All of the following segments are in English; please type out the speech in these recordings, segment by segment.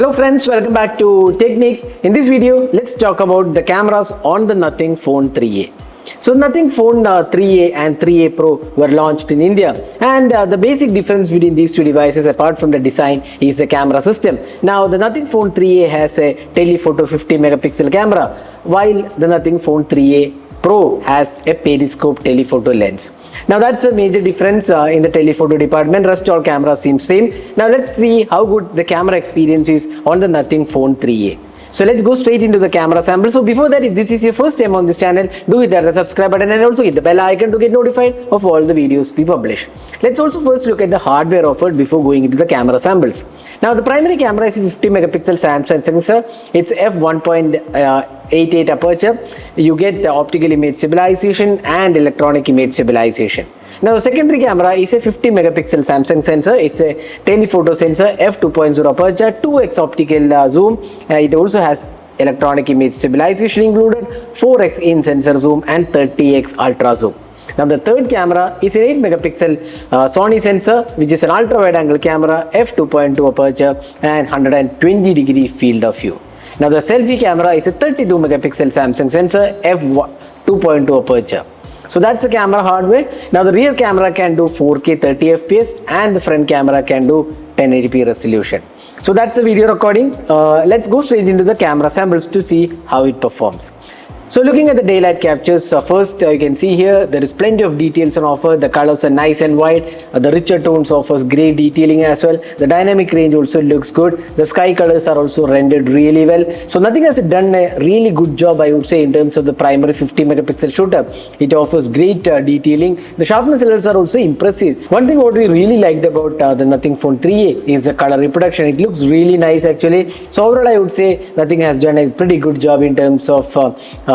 Hello friends, welcome back to Technique. In this video, let's talk about the cameras on the Nothing Phone 3A. So Nothing Phone 3A and 3A Pro were launched in India, and the basic difference between these two devices apart from the design is the camera system. Now the Nothing Phone 3A has a telephoto 50 megapixel camera, while the Nothing Phone 3A Pro has a periscope telephoto lens. Now that's a major difference in the telephoto department. Rest all cameras seem same. Now let's see how good the camera experience is on the Nothing Phone 3A. So let's go straight into the camera sample. So before that, if this is your first time on this channel, do hit that subscribe button and also hit the bell icon to get notified of all the videos we publish. Let's also first look at the hardware offered before going into the camera samples. Now the primary camera is a 50 megapixel Samsung sensor. It's f1.88 aperture. You get optical image stabilization and electronic image stabilization. Now the secondary camera is a 50 megapixel Samsung sensor. It's a telephoto sensor, f2.0 aperture, 2x optical zoom. It also has electronic image stabilization included, 4x in sensor zoom and 30x ultra zoom. Now the third camera is an 8 megapixel Sony sensor, which is an ultra wide angle camera, f2.2 aperture and 120 degree field of view. Now the selfie camera is a 32 megapixel Samsung sensor, f2.2 aperture. So that's the camera hardware. Now the rear camera can do 4K 30 FPS and the front camera can do 1080p resolution. So that's the video recording. Let's go straight into the camera samples to see how it performs. So looking at the daylight captures, first you can see here there is plenty of details on offer. The colors are nice and wide. The richer tones offers great detailing as well. The dynamic range also looks good. The sky colors are also rendered really well. So Nothing has done a really good job, I would say, in terms of the primary 50 megapixel shooter. It offers great detailing. The sharpness levels are also impressive. One thing what we really liked about the Nothing Phone 3A is the color reproduction. It looks really nice actually. So overall I would say Nothing has done a pretty good job in terms of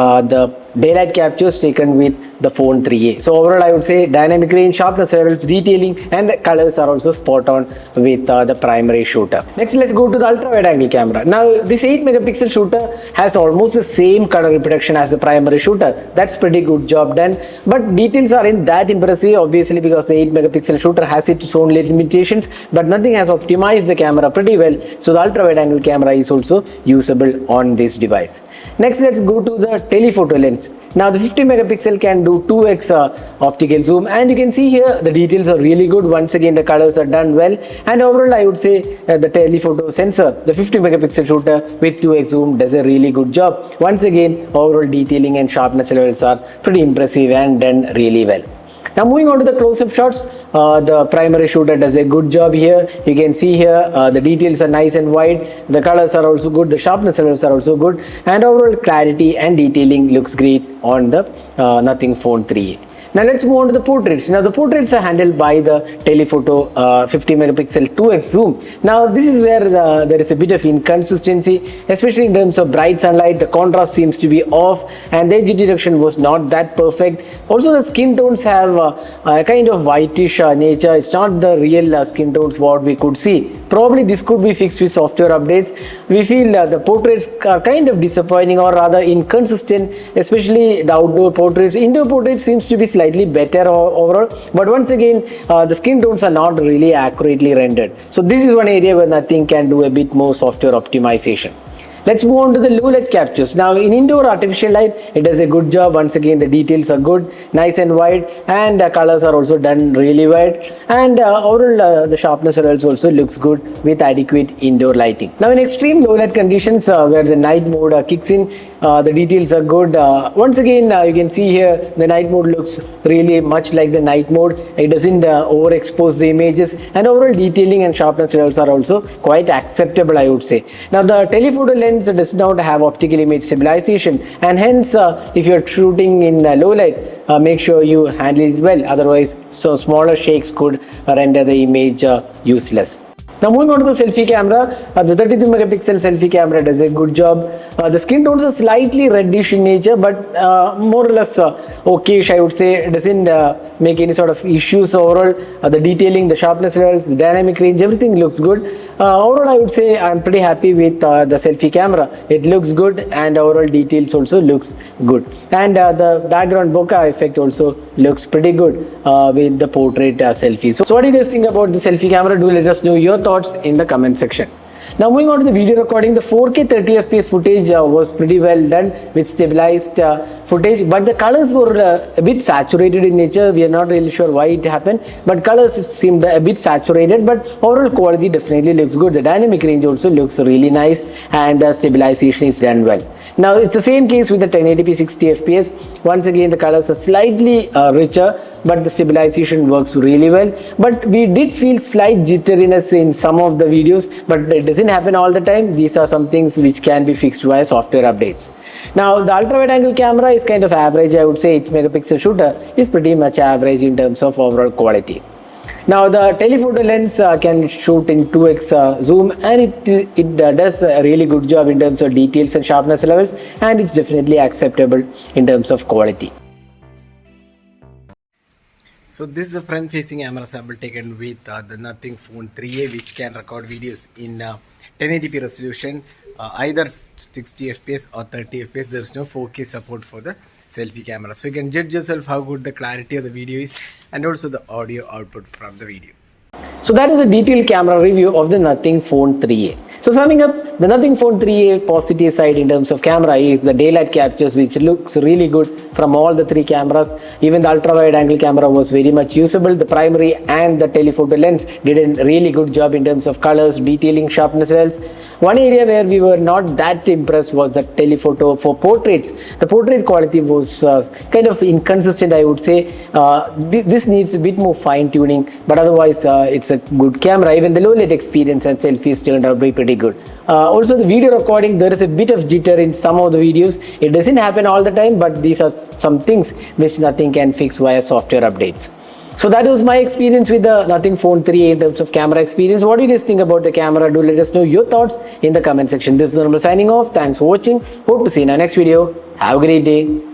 the daylight captures taken with the Phone 3A. So overall I would say dynamic range, sharpness levels, detailing and the colors are also spot on with the primary shooter. Next let's go to the ultra wide angle camera. Now this 8 megapixel shooter has almost the same color reproduction as the primary shooter. That's pretty good job done, but details aren't that impressive obviously because the 8 megapixel shooter has its own limitations, but Nothing has optimized the camera pretty well. So the ultra wide angle camera is also usable on this device. Next let's go to the telephoto lens. Now the 50 megapixel can do 2x optical zoom, and you can see here the details are really good. Once again the colors are done well, and overall I would say the telephoto sensor, the 50 megapixel shooter with 2x zoom, does a really good job. Once again overall detailing and sharpness levels are pretty impressive and done really well. Now moving on to the close-up shots, the primary shooter does a good job here. You can see here the details are nice and wide, the colors are also good, the sharpness levels are also good, and overall clarity and detailing looks great on the Nothing Phone 3A. Now let's move on to the portraits. Now the portraits are handled by the telephoto 50 megapixel 2x zoom. Now this is where there is a bit of inconsistency, especially in terms of bright sunlight. The contrast seems to be off and the edge detection was not that perfect. Also the skin tones have a kind of whitish nature. It's not the real skin tones what we could see. Probably this could be fixed with software updates. We feel the portraits are kind of disappointing or rather inconsistent, especially the outdoor portraits. Indoor portraits seems to be slightly better overall, but once again the skin tones are not really accurately rendered. So this is one area where Nothing can do a bit more software optimization. Let's move on to the low light captures. Now in indoor artificial light, it does a good job. Once again the details are good, nice and wide, and the colors are also done really wide, and overall the sharpness levels also looks good with adequate indoor lighting. Now in extreme low light conditions where the night mode kicks in, the details are good. Once again you can see here the night mode looks really much like the night mode. It doesn't overexpose the images, and overall detailing and sharpness levels are also quite acceptable, I would say. Now the telephoto lens does not have optical image stabilization, and hence if you're shooting in low light, make sure you handle it well, otherwise so smaller shakes could render the image useless. Now moving on to the selfie camera, the 32 megapixel selfie camera does a good job. The skin tones are slightly reddish in nature, but more or less okayish, I would say. It doesn't make any sort of issues overall. The detailing, the sharpness levels, the dynamic range, everything looks good. Overall I would say I'm pretty happy with the selfie camera. It looks good and overall details also looks good, and the background bokeh effect also looks pretty good with the portrait selfie. So what do you guys think about the selfie camera? Do let us know your thoughts in the comment section. Now moving on to the video recording, the 4K 30 FPS footage was pretty well done with stabilized footage, but the colors were a bit saturated in nature. We are not really sure why it happened, but colors seemed a bit saturated, but overall quality definitely looks good. The dynamic range also looks really nice, and the stabilization is done well. Now it's the same case with the 1080p 60 fps. Once again, the colors are slightly richer, but the stabilization works really well. But we did feel slight jitteriness in some of the videos, but it doesn't happen all the time. These are some things which can be fixed via software updates. Now the ultra wide angle camera is kind of average. I would say 8 megapixel shooter is pretty much average in terms of overall quality. Now the telephoto lens can shoot in 2x zoom, and it does a really good job in terms of details and sharpness levels, and it's definitely acceptable in terms of quality. So this is the front facing camera sample taken with the Nothing Phone 3a, which can record videos in 1080p resolution, either 60 fps or 30 fps. There is no 4K support for the selfie camera, so you can judge yourself how good the clarity of the video is and also the audio output from the video. So that is a detailed camera review of the Nothing Phone 3a. So summing up, the Nothing Phone 3a positive side in terms of camera is the daylight captures, which looks really good from all the three cameras. Even the ultra wide angle camera was very much usable. The primary and the telephoto lens did a really good job in terms of colors, detailing, sharpness levels. One area where we were not that impressed was the telephoto for portraits. The portrait quality was kind of inconsistent, I would say. This needs a bit more fine tuning, but otherwise it's a good camera. Even the low light experience and selfies turned out pretty good. Also the video recording, there is a bit of jitter in some of the videos. It doesn't happen all the time, but these are some things which Nothing can fix via software updates. So that was my experience with the Nothing Phone 3a in terms of camera experience. What do you guys think about the camera? Do let us know your thoughts in the comment section. This is Nirmal signing off. Thanks for watching. Hope to see you in our next video. Have a great day.